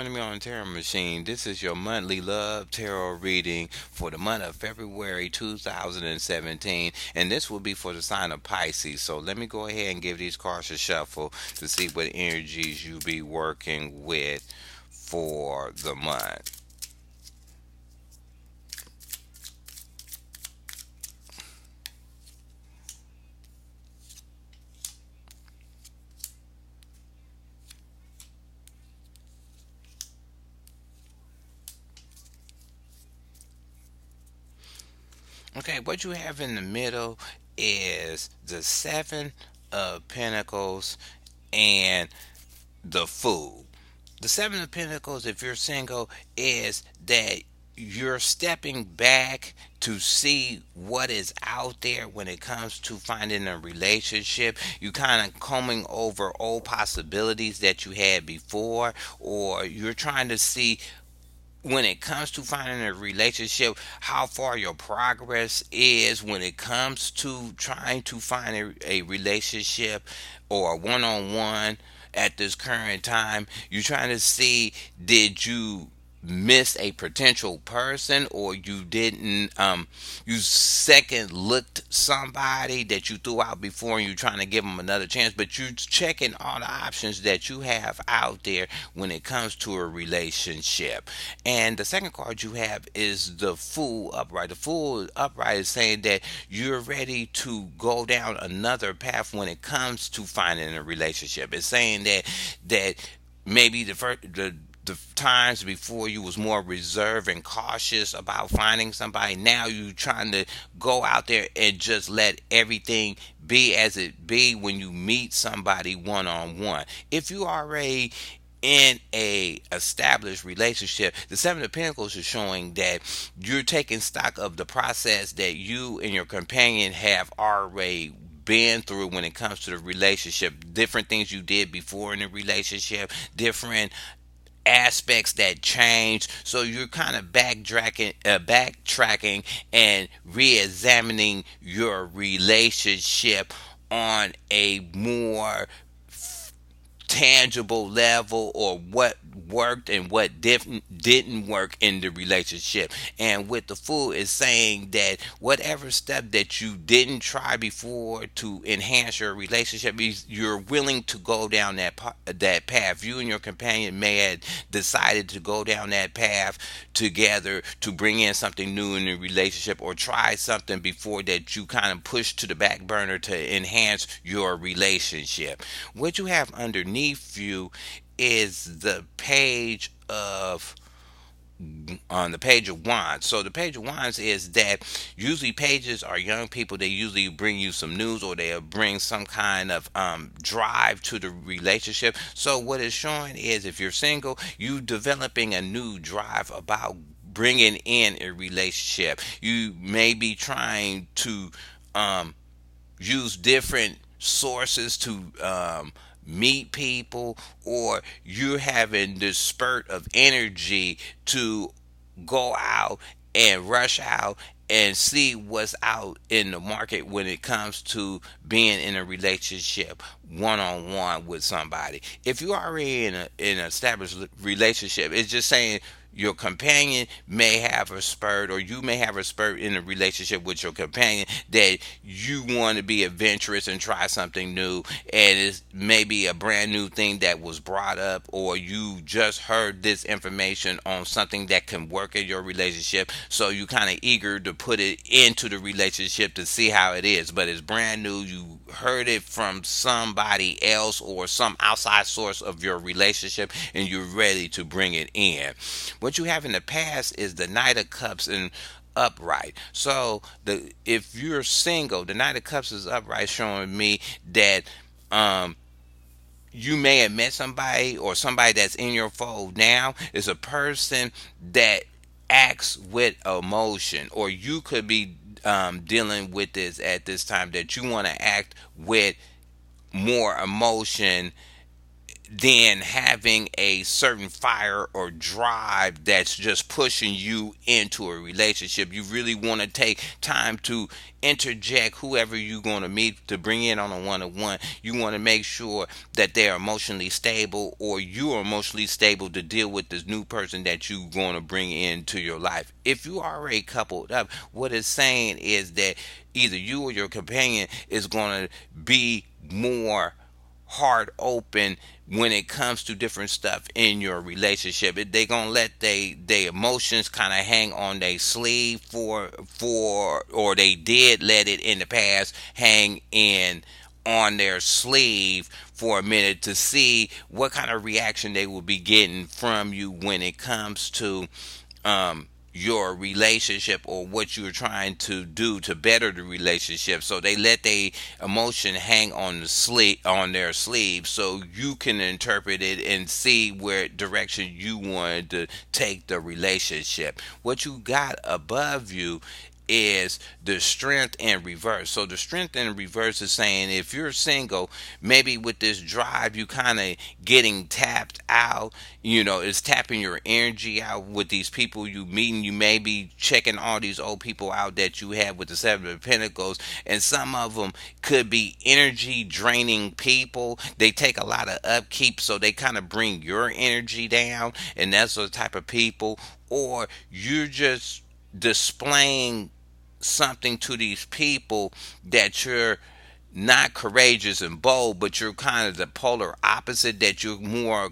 Joining me on the Tarot Machine. This is your monthly love tarot reading for the month of February 2017, and this will be for the sign of Pisces. So let me go ahead and give these cards a shuffle to see what energies you'll be working with for the month. Okay, what you have in the middle is the Seven of Pentacles and the Fool. The Seven of Pentacles, if you're single, is that you're stepping back to see what is out there when it comes to finding a relationship. You kind of combing over old possibilities that you had before, or you're trying to see when it comes to finding a relationship how far your progress is when it comes to trying to find a relationship or a one-on-one at this current time. You're trying to see, did you miss a potential person, or you didn't you second looked somebody that you threw out before and you're trying to give them another chance, but you're checking all the options that you have out there when it comes to a relationship. And the second card you have is the Fool upright. The Fool upright is saying that you're ready to go down another path when it comes to finding a relationship. It's saying that maybe the times before you was more reserved and cautious about finding somebody. Now you trying to go out there and just let everything be as it be when you meet somebody one on one. If you already in a established relationship, the Seven of Pentacles is showing that you're taking stock of the process that you and your companion have already been through when it comes to the relationship, different things you did before in the relationship, different aspects that change. So you're kind of backtracking and re-examining your relationship on a more tangible level, or what worked and what didn't work in the relationship. And with the Fool is saying that whatever step that you didn't try before to enhance your relationship, you're willing to go down that path. You and your companion may have decided to go down that path together to bring in something new in the relationship, or try something before that you kind of push to the back burner to enhance your relationship. What you have underneath you is the page of on the page of wands. So the page of wands is that usually pages are young people. They usually bring you some news, or they bring some kind of drive to the relationship. So what it's showing is, if you're single, you developing a new drive about bringing in a relationship. You may be trying to use different sources to meet people, or you're having this spurt of energy to go out and rush out and see what's out in the market when it comes to being in a relationship one on one with somebody. If you're already in an established relationship, it's just saying your companion may have a spurt, or you may have a spurt in a relationship with your companion, that you want to be adventurous and try something new, and it's maybe a brand new thing that was brought up, or you just heard this information on something that can work in your relationship, so you kind of eager to put it into the relationship to see how it is, but it's brand new. You heard it from somebody else or some outside source of your relationship, and you're ready to bring it in. What you have in the past is the Knight of Cups and upright. So the if you're single, the Knight of Cups is upright, showing me that you may have met somebody, or somebody that's in your fold now is a person that acts with emotion, or you could be dealing with this at this time, that you want to act with more emotion than having a certain fire or drive that's just pushing you into a relationship. You really want to take time to interject whoever you're going to meet to bring in on a one-on-one. You want to make sure that they're emotionally stable, or you are emotionally stable to deal with this new person that you're going to bring into your life. If you are already coupled up, what it's saying is that either you or your companion is going to be more heart open when it comes to different stuff in your relationship. They gonna let they emotions kind of hang on their sleeve for, or they did let it in the past hang in on their sleeve for a minute to see what kind of reaction they will be getting from you when it comes to your relationship, or what you're trying to do to better the relationship. So they let their emotion hang on the sleeve, on their sleeve, so you can interpret it and see where direction you wanted to take the relationship. What you got above you is the strength in reverse. So the strength in reverse is saying if you're single, maybe with this drive, you kind of getting tapped out. It's tapping your energy out with these people you meeting. You may be checking all these old people out that you have with the Seven of Pentacles, and some of them could be energy draining people. They take a lot of upkeep, so they kind of bring your energy down, and that's the type of people. Or you're just displaying something to these people that you're not courageous and bold, but you're kind of the polar opposite, that you're more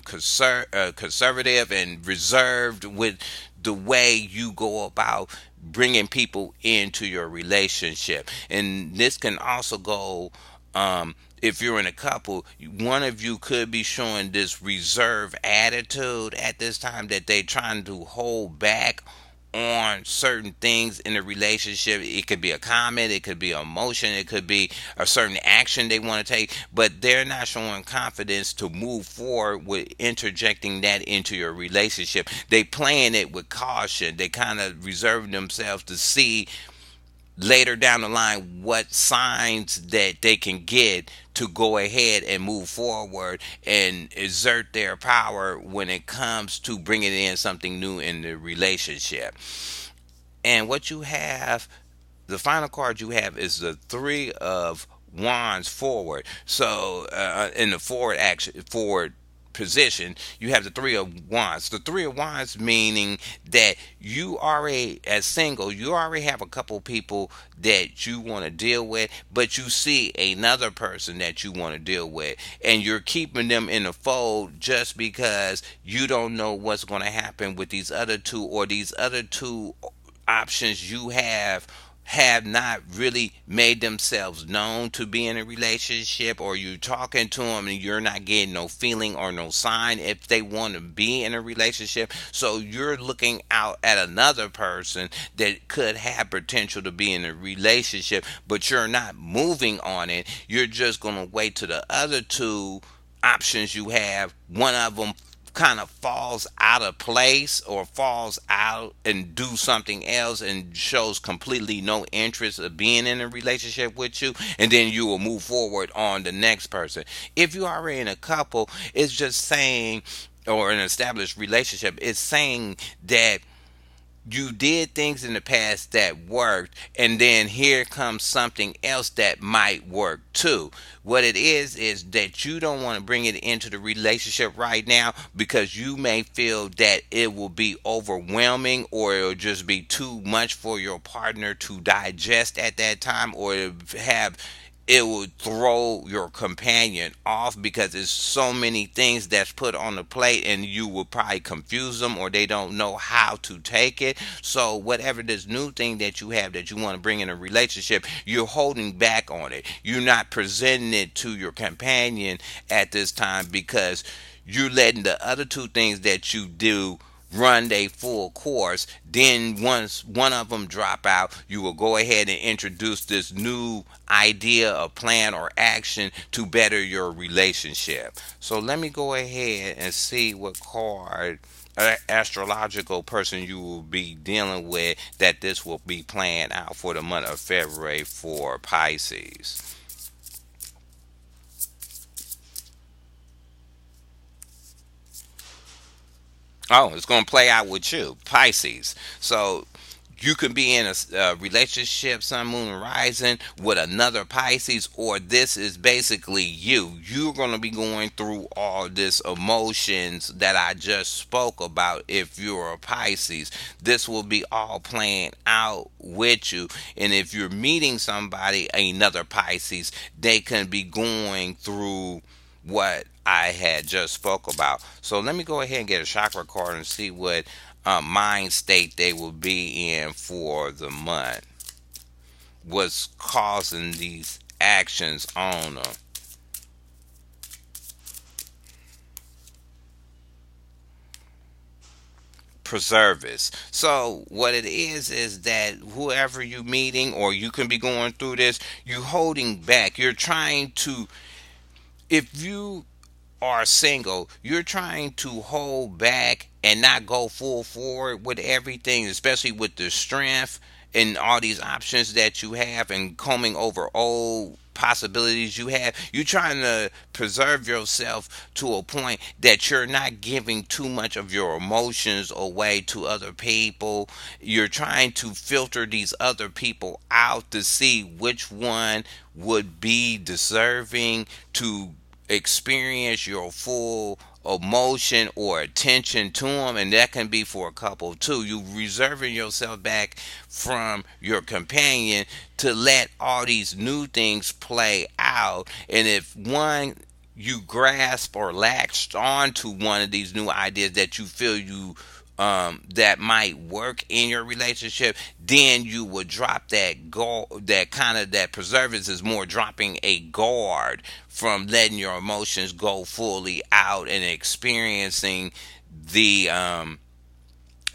conservative and reserved with the way you go about bringing people into your relationship. And this can also go, if you're in a couple, one of you could be showing this reserve attitude at this time, that they trying to hold back on certain things in a relationship. It could be a comment, it could be an emotion, it could be a certain action they want to take, but they're not showing confidence to move forward with interjecting that into your relationship. They playing it with caution. They kind of reserve themselves to see later down the line what signs that they can get to go ahead and move forward and exert their power when it comes to bringing in something new in the relationship. And what you have, the final card you have, is the Three of Wands forward. So in the forward action, forward position, you have the Three of Wands. The Three of Wands meaning that you already, as single, you already have a couple people that you want to deal with, but you see another person that you want to deal with, and you're keeping them in the fold just because you don't know what's going to happen with these other two, or these other two options you have not really made themselves known to be in a relationship, or you talking to them and you're not getting no feeling or no sign if they want to be in a relationship. So you're looking out at another person that could have potential to be in a relationship, but you're not moving on it. You're just going to wait to the other two options you have, one of them kind of falls out of place or falls out and do something else and shows completely no interest of being in a relationship with you, and then you will move forward on the next person. If you're already in a couple, it's just saying, or an established relationship, it's saying that you did things in the past that worked, and then here comes something else that might work too. What it is that you don't want to bring it into the relationship right now, because you may feel that it will be overwhelming, or it'll just be too much for your partner to digest at that time, or have, it will throw your companion off, because there's so many things that's put on the plate, and you will probably confuse them, or they don't know how to take it. So whatever this new thing that you have that you want to bring in a relationship, you're holding back on it. You're not presenting it to your companion at this time, because you're letting the other two things that you do run their full course. Then once one of them drop out, you will go ahead and introduce this new idea of plan or action to better your relationship. So let me go ahead and see what card, astrological person you will be dealing with, that this will be playing out for the month of February for Pisces. Oh, it's going to play out with you, Pisces. So you can be in a relationship, sun, moon, and rising with another Pisces, or this is basically you. You're going to be going through all this emotions that I just spoke about. If you're a Pisces, this will be all playing out with you. And if you're meeting somebody, another Pisces, they can be going through what I had just spoke about. So let me go ahead and get a chakra card and see what mind state they will be in for the month. What's causing these actions on them? Preservice. So what it is that whoever you meeting, or you can be going through this, you holding back. You're trying to, if you are single, you're trying to hold back and not go full forward with everything, especially with the strength and all these options that you have and combing over old possibilities you have. You're trying to preserve yourself to a point that you're not giving too much of your emotions away to other people. You're trying to filter these other people out to see which one would be deserving to experience your full emotion or attention to them, and that can be for a couple too. You reserving yourself back from your companion to let all these new things play out. And if one, you grasp or latched on to one of these new ideas that you feel you that might work in your relationship, then you would drop that guard. That kind of, that preservance is more dropping a guard from letting your emotions go fully out and experiencing the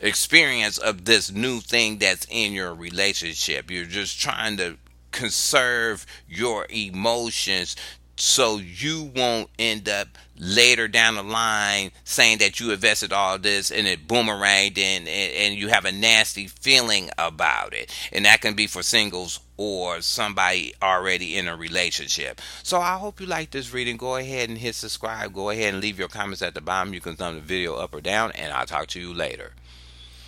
experience of this new thing that's in your relationship. You're just trying to conserve your emotions so you won't end up later down the line saying that you invested all this and it boomeranged, and you have a nasty feeling about it. And that can be for singles or somebody already in a relationship. So I hope you like this reading. Go ahead and hit subscribe. Go ahead and leave your comments at the bottom. You can thumb the video up or down, and I'll talk to you later.